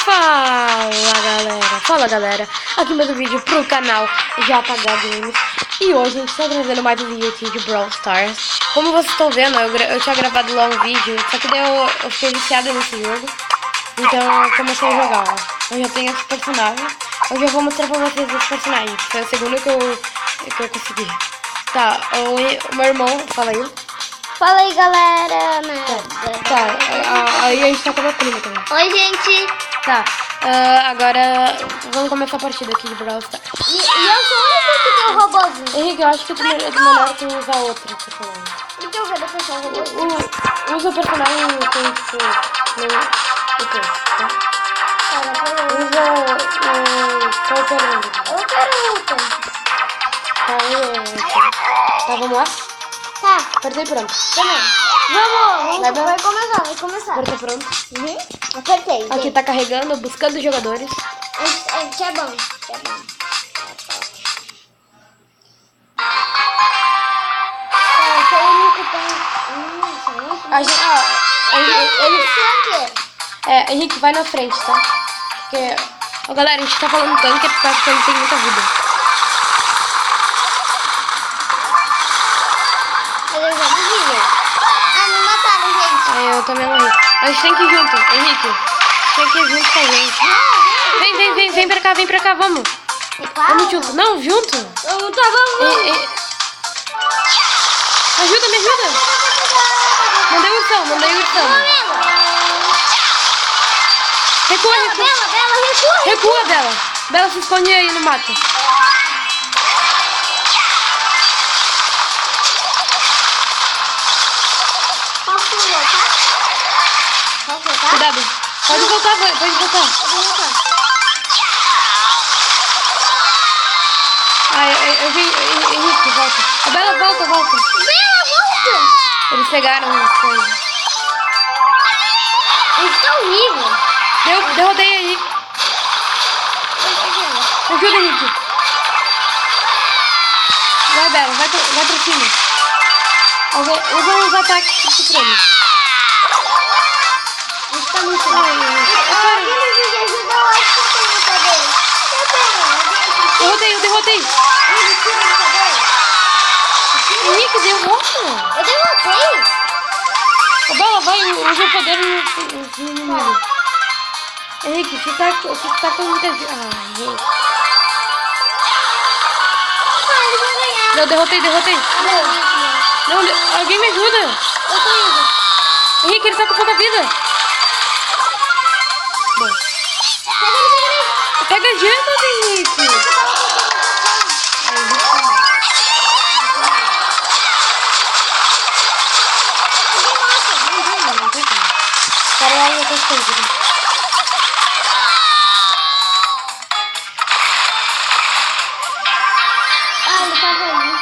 Fala galera, aqui mais um vídeo pro canal JH Games. E hoje a gente tá trazendo mais um vídeo aqui de Brawl Stars. Como vocês estão vendo, eu tinha gravado lá um vídeo, só que daí eu fiquei viciada nesse jogo. Então eu comecei a jogar, ó. Eu já tenho esse personagem. Hoje eu vou mostrar pra vocês esse personagem. Foi o segundo que eu consegui. Tá, o meu irmão, fala aí. Fala aí, galera. Tá, aí a gente tá com a minha prima também. Oi, gente. Tá, agora vamos começar a partida aqui de Brawl Stars. E eu sou o único que tem o robôzinho. Henrique, eu acho que é melhor tu usar outro personagem. Então, cadê o pessoal robôzinho? Usa o personagem com tipo. Tá? Usa o. Qual que é o nome? Eu quero outro. Tá, vamos lá? Tá. Apertei pronto. Também. Vamos. Vai Vai começar. Apertei pronto. Uhum. Apertei. Aqui tá carregando, buscando jogadores. Isso é bom. Eu sou o único que tem... A gente, Henrique, vai na frente, tá? Porque, galera, a gente tá falando tanque porque ele tem muita vida. Eu já vi. Ah, me mataram, gente. Eu também morri. A gente tem que ir junto, Henrique. Tem que ir junto com a gente. Vem pra cá, vamos. Vamos junto. Não, junto. Vamos. Me ajuda. Mandei o ursão. Recua. Bela, Recua, Bela. Bela, se esconde aí no mato. Posso voltar? Cuidado. Pode voltar. Eu vi. Henrique, volta. A Bela, volta. Bela, volta! Eles pegaram as coisas. Eles estão vivos. Derrotei aí. Ajuda, Henrique. Vai, Bela, vai pra cima. Usa os ataques supremos. Isso tá muito bom. Eu derrotei. Henrique, derrota. Eu derrotei. Bela, vai, usa o poder nos inimigos. Henrique, você tá com muita vida. Henrique. Eles vão ganhar. Eu derrotei. Não, alguém me ajuda. Eu tô indo. Henrique, ele tá com pouca vida. Bom. Pega gemas, Henrique. Para aí, eu tô escondido. Ele tá ali.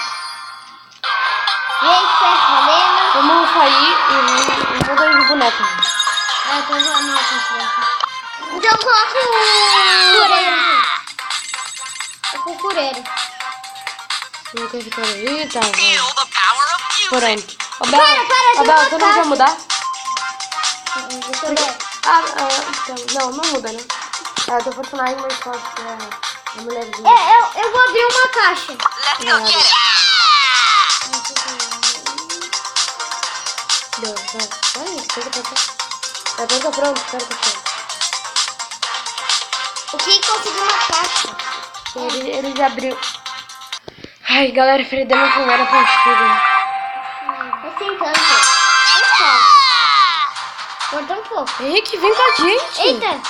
E aí, tá valendo? Vamos sair e vou dar de boneco. Eu tô usando a confiança. Então eu coloco o cureiro. O cureiro. Não quer ficar aí, tá? Porém. Para, Bela, você não quer mudar? Deixa eu ver. Não muda, né? Teu personagem mais forte é a mulherzinha. Eu vou abrir uma caixa. Deu, vai, pega pronto. O que conseguiu uma caixa? Ele já abriu. Ai, galera, perdeu minha primeira partida. Eu sem tanto. Corta um pouco. Henrique, vem com a gente. Eita!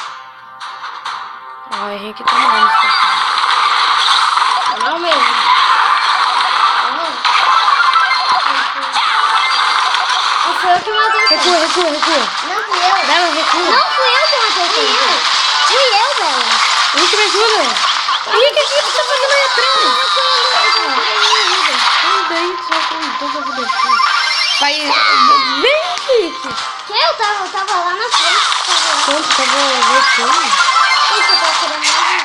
Henrique tá mal. Não mesmo. Não fui eu que matei. Recua. Não fui eu. Bela, recua. Não fui eu que matei. Fui eu, Bela. Henrique, me ajuda. Henrique, o que você tá fazendo aí atrás? Vai, vem, Henrique. Eu tava lá na frente. Pronto, tava voltando. Eita, eu tava tirando mais.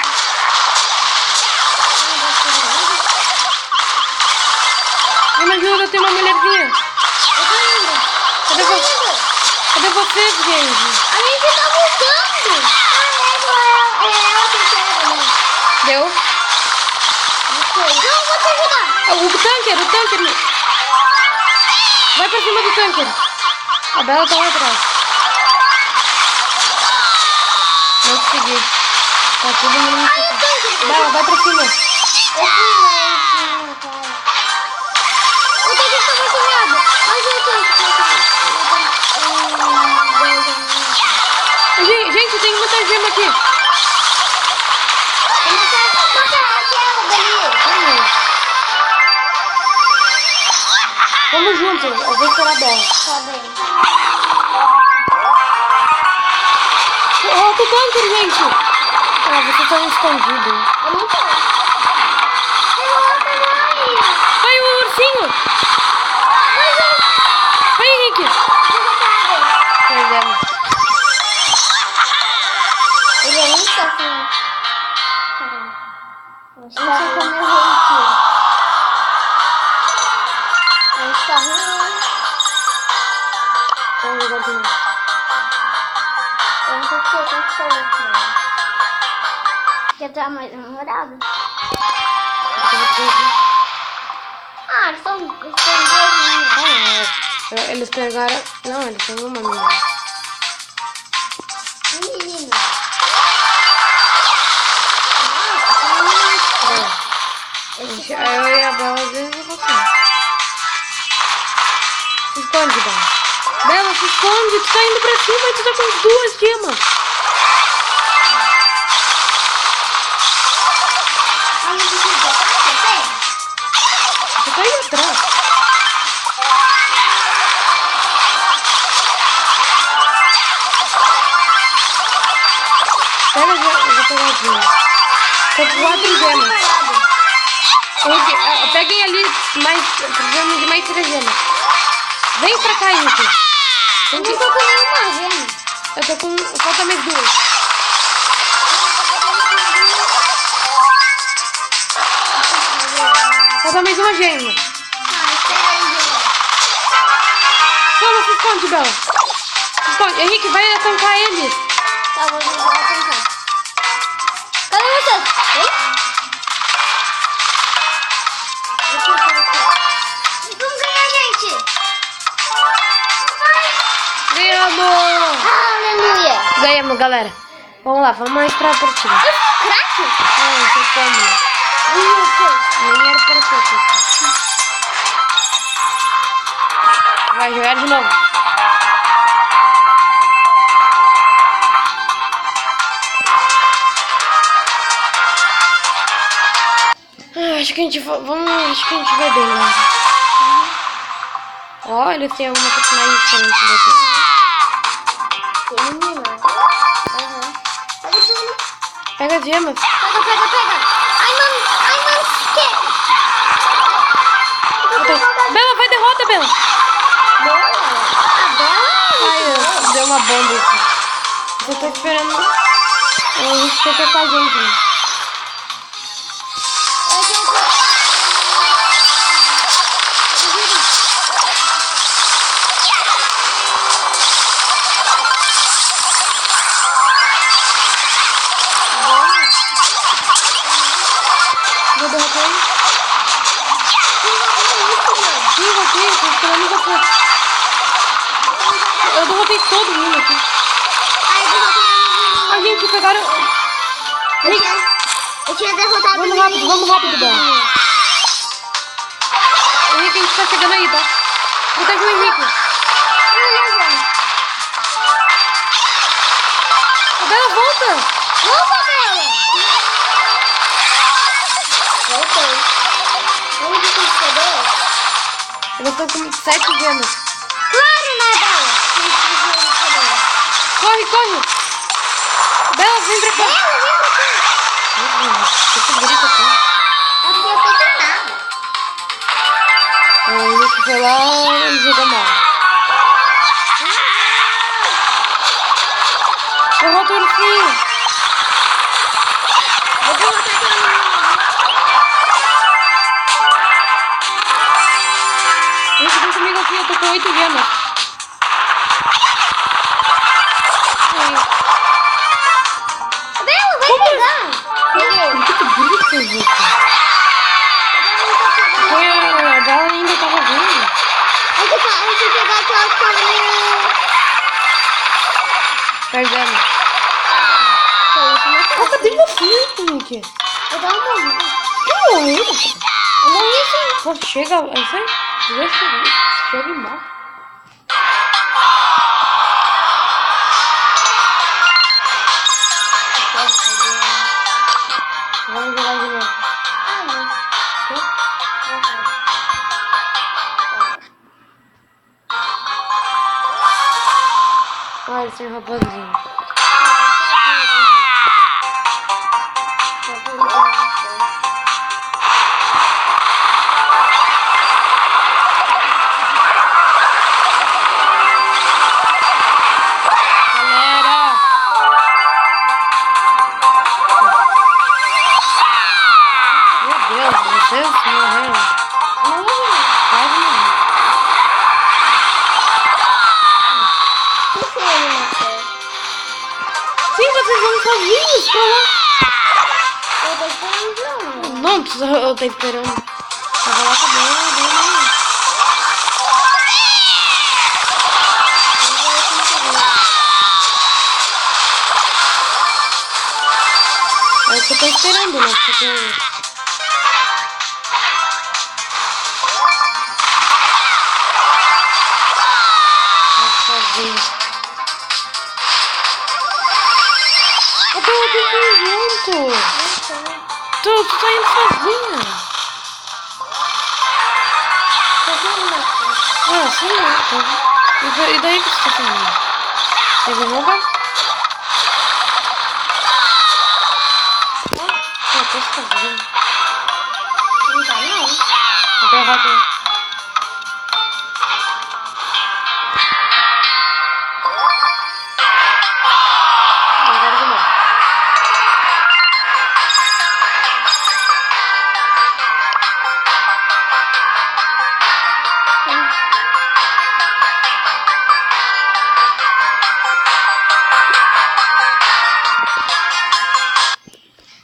Me ajuda, tem uma mulherzinha. Eu tô indo. Cadê você, gente? A gente tá voltando. tanker, o tanker. Vai pra cima do tanker. A Bela tá lá atrás. Não consegui. Tá todo mundo me focando. Bela, vai pra cima. O tanque tá muito errado. Mas o tanque Gente, tem muita gema aqui. Vamos juntos, eu vou esperar a Bela. Tá bem. Volta o tanker, gente. Ah, você tá escondido. Eu não tô. Vai o ursinho. Vai, Henrique. Pois é. Ele é muito assim. Não sei como eu vou aqui. Não está ruim. Vamos jogar de novo. Eu não sei se eu consigo sair. Quer dar mais uma rodada? Ah, eles estão duas minhas. Eles pegaram... Não, eles têm uma menina. Menina. Eu e a Bela às vezes eu vou assim. Se esconde, Bela. Bela, se esconde. Tu tá indo pra cima e tu tá com 2 gemas. Você tá aí atrás. Pega a gema. Eu vou pegar a gema. Tô com 4 gemas. Peguem ali mais. Precisamos de mais 3 gemas. Vem pra cá, Henrique. Eu não tô com nenhuma gema. Eu tô com. Falta mais 2. Falta mais uma gema. Ah, espera aí, gema. Vamos, se esconde, Bela. Se esconde. Henrique, vai atacar eles. Tá, vou tentar. Cadê vocês? Oi? Vamos ganhar, gente! Ganhamos! Aleluia! Ganhamos, galera. Vamos lá, vamos mais pra partida. Crack? Não sei como. Nem era pra ser. Vai jogar de novo. Acho que a gente vai, acho que a gente vai bem, né? Ó, eles têm alguma personagem diferente daqui. Menina. Pega tudo. Pega as gemas. Pega. Ai, mano, que? Bela, vai derrota, Bela. Boa. A Bela? Ai, deu uma bomba aqui. Eu tô esperando. A gente tem que ir com a gente, né? Vou derrotar ele. Sim, você, tô esperando você. Eu derrotei todo mundo aqui. A gente pegaram. Eu tinha derrotado Vamos rápido, Bela. Henrique, a gente tá chegando aí, tá? Protege o Henrique. A Bela, volta! Volta, Bela! Voltei. Onde que você chegou? Eu tô com 7 gemas. Claro, né, Bela? Corre! Bela, vem pra cá. Bela, vem pra cá. Que grita aqui. Eu não tinha feito nada. O Henrique foi lá e jogou mal. Derrota o ursinho. Eu vou botar aqui. Henrique, vem comigo aqui, eu tô com 8 gemas. Bela, vai pegar. Peguei. Por que tu grita, Henrique? Foi a se pegar aquela caminha. Perdendo. Foi isso, né? Ah, cadê você, Nick? Eu tava morrendo. Eu morri. Eu morri sim. Pô, chega, é isso aí? Chega e morre. Vamos jogar de novo. Ah, não. Quê? Olha, esse rapazinho. Galera! Meu Deus, vocês morreram. Quase morreram. Sim, vocês vão sozinhos pra lá. Eu tô esperando. Não, eu tô esperando. Tava lá também. É o que eu tô esperando, né? Porque... sozinho. Eu tô aqui junto. Tu tá indo sozinha. Ah, sim, né? E daí que você tá fazendo? Eu vou jogar? Ah, tô sozinho. Não tá, não. Vou pegar aqui. Agora de novo.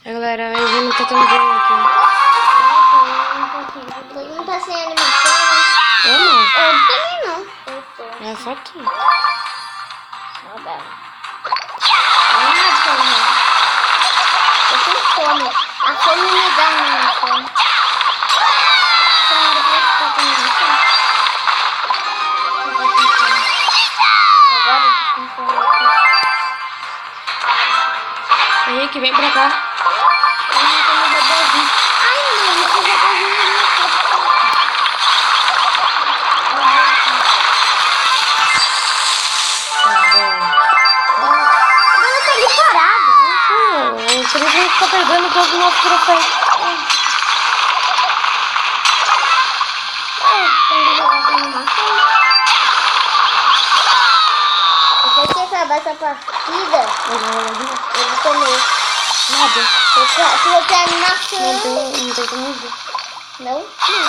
Galera, a gente não tá tão bem aqui. Não tá sem animação, né? Eu não. Eu também não. Eu tô. É só tu. Não dá. Nada, não. Eu tenho fome. A fome me dá animação. Claro, pra ficar com animação. Eu tô com fome. Agora eu tô com fome aqui. Henrique, vem pra cá. Ai, não, isso já tá vindo ali. Mas eu tô ali parada. Por isso a gente tá perdendo todos os nossos troféus. Tem que jogar com animação. Depois que acabar essa partida, eu vou comer. Nada. Tu vai ter animação. Não tem comida. Não? Não.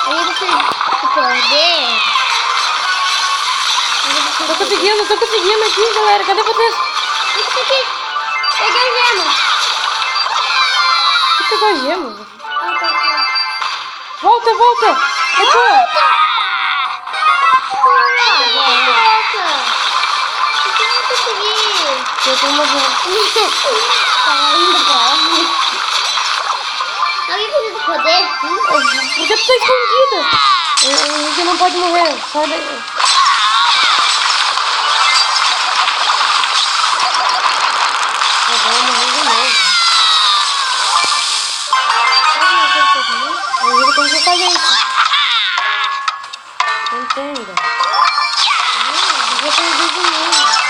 Aí você se perder. Tô conseguindo aqui, galera. Cadê vocês? Isso aqui. Peguei a gema. Que pegou a gema? Ah, tá aqui. Volta! É tua! Eu não consegui. Eu tô morrendo. Tava indo pra lá. Alguém precisa do poder? Por que tu tá escondida? Você não pode morrer. Sai daí. Eu vou morrer de novo. Ele tem que fazer isso. Entenda. Eu vou perder de novo.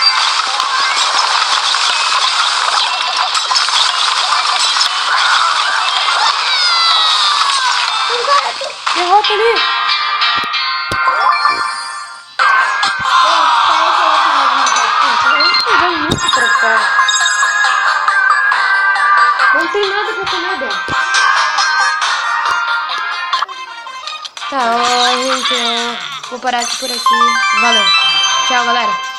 Derrota ali. Muito troféu. Não tem nada pra comer dentro. Tá, ó, gente, vou parar aqui por aqui. Valeu. Tchau, galera.